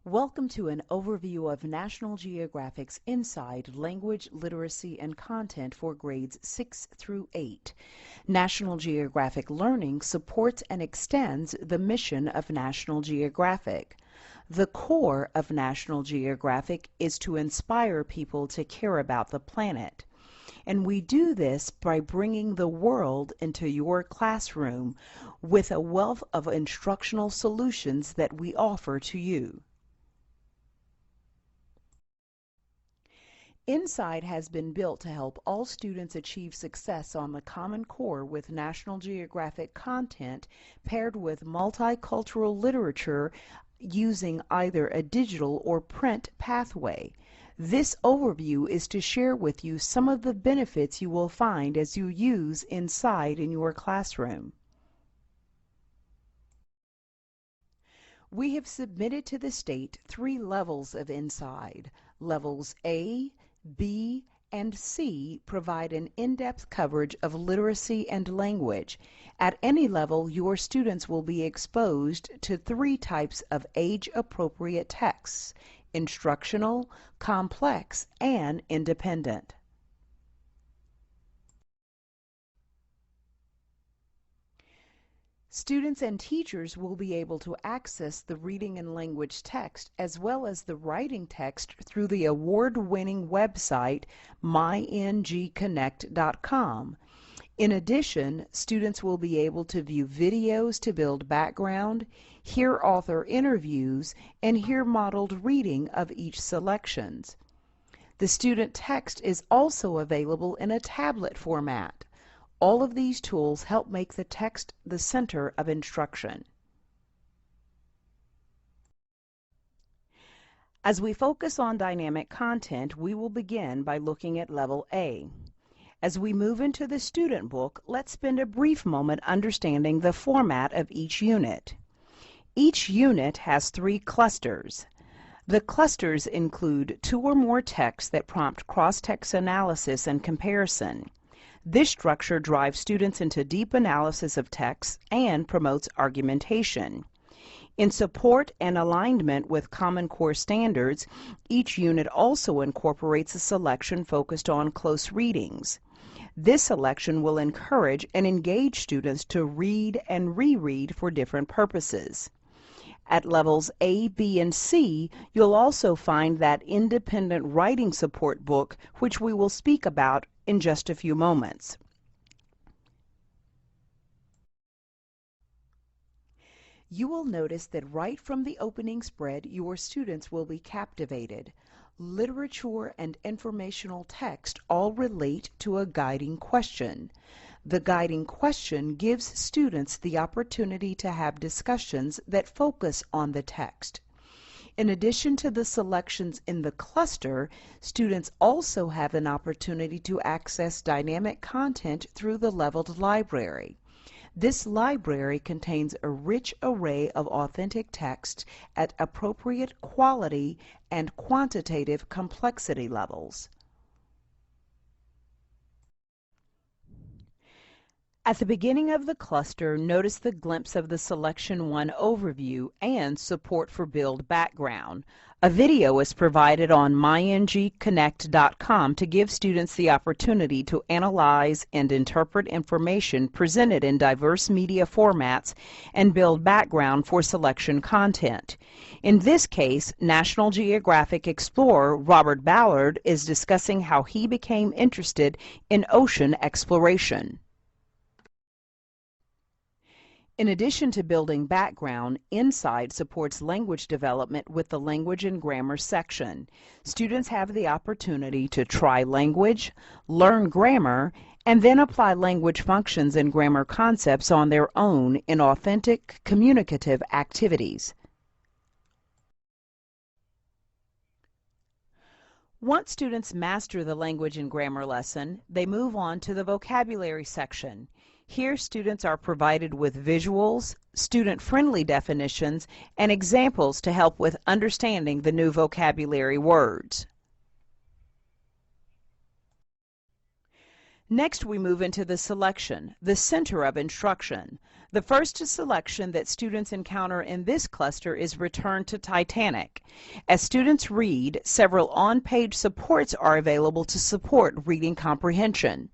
Welcome to an overview of National Geographic's Inside Language, Literacy, and Content for grades 6 through 8. National Geographic Learning supports and extends the mission of National Geographic. The core of National Geographic is to inspire people to care about the planet. And we do this by bringing the world into your classroom with a wealth of instructional solutions that we offer to you. Inside has been built to help all students achieve success on the Common Core with National Geographic content paired with multicultural literature using either a digital or print pathway. This overview is to share with you some of the benefits you will find as you use Inside in your classroom. We have submitted to the state 3 levels of Inside. Levels A, B, and C provide an in-depth coverage of literacy and language. At any level, your students will be exposed to 3 types of age-appropriate texts: instructional, complex, and independent. Students and teachers will be able to access the reading and language text as well as the writing text through the award-winning website myngconnect.com. In addition, students will be able to view videos to build background, hear author interviews, and hear modeled reading of each selections. The student text is also available in a tablet format. All of these tools help make the text the center of instruction. As we focus on dynamic content, we will begin by looking at Level A. As we move into the student book, let's spend a brief moment understanding the format of each unit. Each unit has 3 clusters. The clusters include 2 or more texts that prompt cross-text analysis and comparison. This structure drives students into deep analysis of texts and promotes argumentation. In support and alignment with Common Core standards, each unit also incorporates a selection focused on close readings. This selection will encourage and engage students to read and reread for different purposes. At levels A, B, and C, you'll also find that independent writing support book, which we will speak about in just a few moments. You will notice that right from the opening spread, your students will be captivated. Literature and informational text all relate to a guiding question. The guiding question gives students the opportunity to have discussions that focus on the text. In addition to the selections in the cluster, students also have an opportunity to access dynamic content through the leveled library. This library contains a rich array of authentic texts at appropriate quality and quantitative complexity levels. At the beginning of the cluster, notice the glimpse of the Selection 1 overview and support for build background. A video is provided on myngconnect.com to give students the opportunity to analyze and interpret information presented in diverse media formats and build background for selection content. In this case, National Geographic explorer Robert Ballard is discussing how he became interested in ocean exploration. In addition to building background, Inside supports language development with the Language and Grammar section. Students have the opportunity to try language, learn grammar, and then apply language functions and grammar concepts on their own in authentic, communicative activities. Once students master the language and grammar lesson, they move on to the vocabulary section. Here, students are provided with visuals, student-friendly definitions, and examples to help with understanding the new vocabulary words. Next, we move into the selection, the center of instruction. The first selection that students encounter in this cluster is Return to Titanic. As students read, several on-page supports are available to support reading comprehension.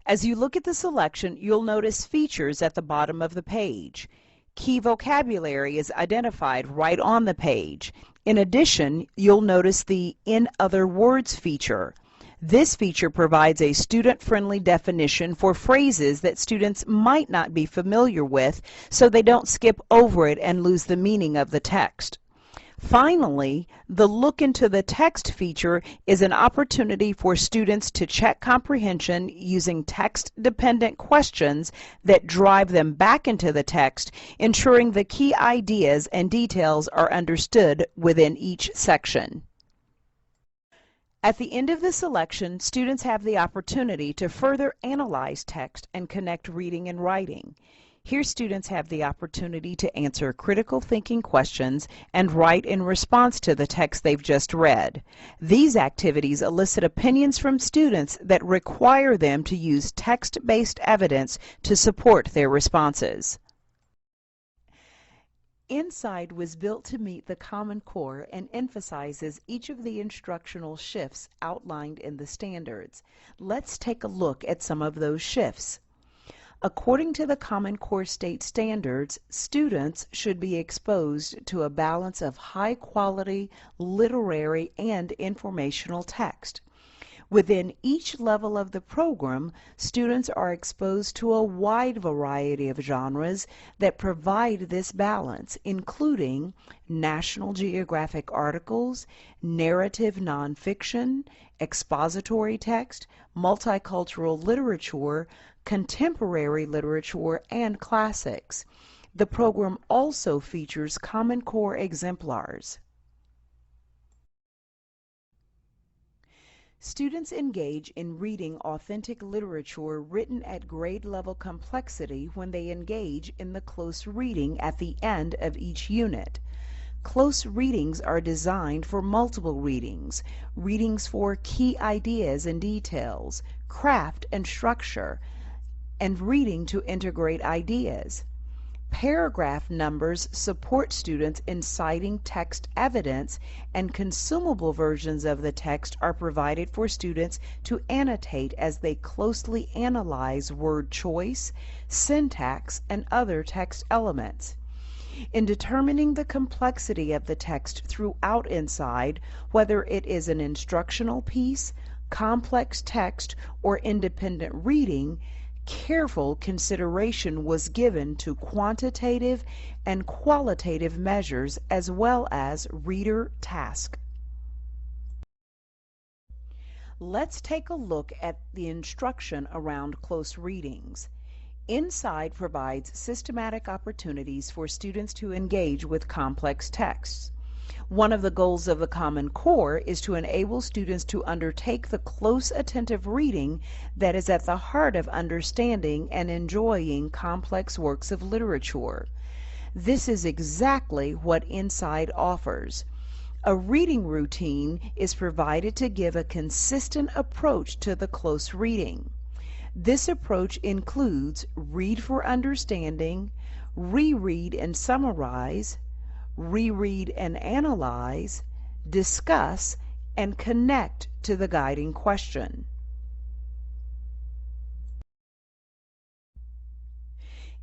As you look at the selection, you'll notice features at the bottom of the page. Key vocabulary is identified right on the page. In addition, you'll notice the In Other Words feature. This feature provides a student-friendly definition for phrases that students might not be familiar with, so they don't skip over it and lose the meaning of the text. Finally, the Look into the Text feature is an opportunity for students to check comprehension using text-dependent questions that drive them back into the text, ensuring the key ideas and details are understood within each section. At the end of the selection, students have the opportunity to further analyze text and connect reading and writing. Here, students have the opportunity to answer critical thinking questions and write in response to the text they've just read. These activities elicit opinions from students that require them to use text-based evidence to support their responses. Inside was built to meet the Common Core and emphasizes each of the instructional shifts outlined in the standards. Let's take a look at some of those shifts. According to the Common Core state standards, students should be exposed to a balance of high-quality literary and informational text. Within each level of the program, students are exposed to a wide variety of genres that provide this balance, including National Geographic articles, narrative nonfiction, expository text, multicultural literature, contemporary literature, and classics. The program also features Common Core exemplars. Students engage in reading authentic literature written at grade level complexity when they engage in the close reading at the end of each unit. Close readings are designed for multiple readings, readings for key ideas and details, craft and structure, and reading to integrate ideas. Paragraph numbers support students in citing text evidence, and consumable versions of the text are provided for students to annotate as they closely analyze word choice, syntax, and other text elements. In determining the complexity of the text throughout Inside, whether it is an instructional piece, complex text, or independent reading, careful consideration was given to quantitative and qualitative measures as well as reader task. Let's take a look at the instruction around close readings. Inside provides systematic opportunities for students to engage with complex texts. One of the goals of the Common Core is to enable students to undertake the close attentive reading that is at the heart of understanding and enjoying complex works of literature. This is exactly what Inside offers. A reading routine is provided to give a consistent approach to the close reading. This approach includes read for understanding, reread and summarize, reread and analyze, discuss, and connect to the guiding question.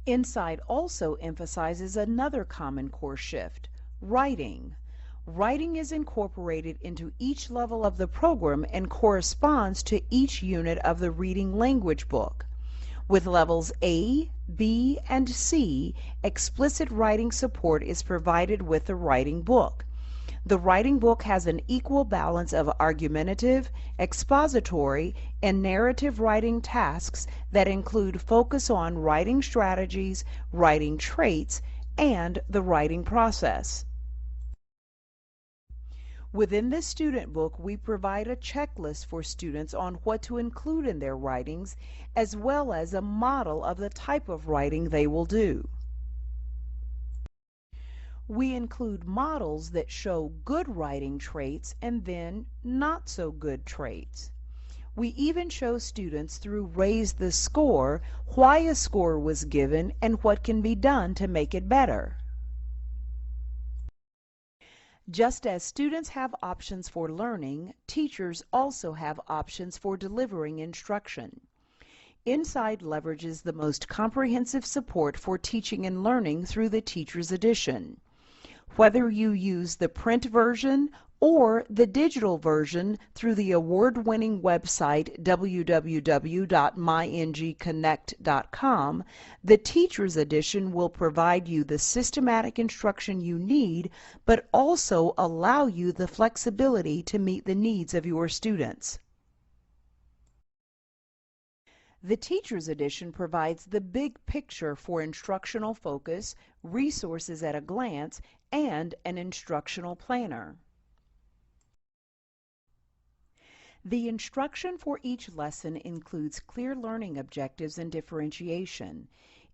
Inside also emphasizes another Common Core shift, writing. Writing is incorporated into each level of the program and corresponds to each unit of the reading language book. With levels A, B, and C, explicit writing support is provided with the writing book. The writing book has an equal balance of argumentative, expository, and narrative writing tasks that include focus on writing strategies, writing traits, and the writing process. Within this student book, we provide a checklist for students on what to include in their writings, as well as a model of the type of writing they will do. We include models that show good writing traits and then not so good traits. We even show students through Raise the Score why a score was given and what can be done to make it better. Just as students have options for learning, teachers also have options for delivering instruction. Inside leverages the most comprehensive support for teaching and learning through the Teacher's Edition. Whether you use the print version or the digital version through the award-winning website www.myngconnect.com, the Teacher's Edition will provide you the systematic instruction you need, but also allow you the flexibility to meet the needs of your students. The Teacher's Edition provides the big picture for instructional focus, resources at a glance, and an instructional planner. The instruction for each lesson includes clear learning objectives and differentiation.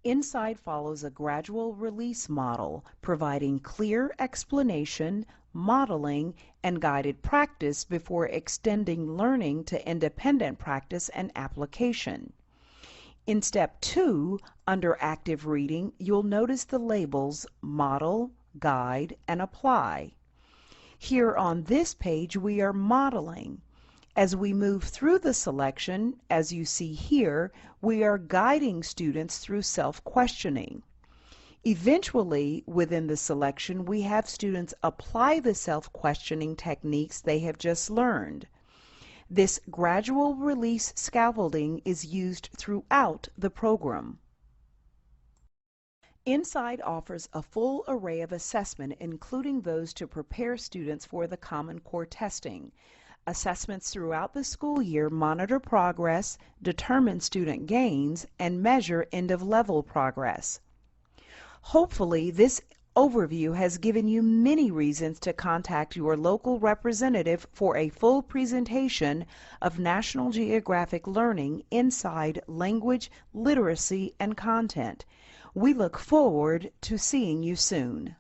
Inside follows a gradual release model, providing clear explanation, modeling, and guided practice before extending learning to independent practice and application. In Step 2, under Active Reading, you'll notice the labels Model, Guide, and Apply. Here on this page, we are modeling. As we move through the selection, as you see here, we are guiding students through self-questioning. Eventually, within the selection, we have students apply the self-questioning techniques they have just learned. This gradual release scaffolding is used throughout the program. Inside offers a full array of assessment, including those to prepare students for the Common Core testing. Assessments throughout the school year monitor progress, determine student gains, and measure end-of-level progress. Hopefully, this overview has given you many reasons to contact your local representative for a full presentation of National Geographic learning inside language, literacy, and content. We look forward to seeing you soon.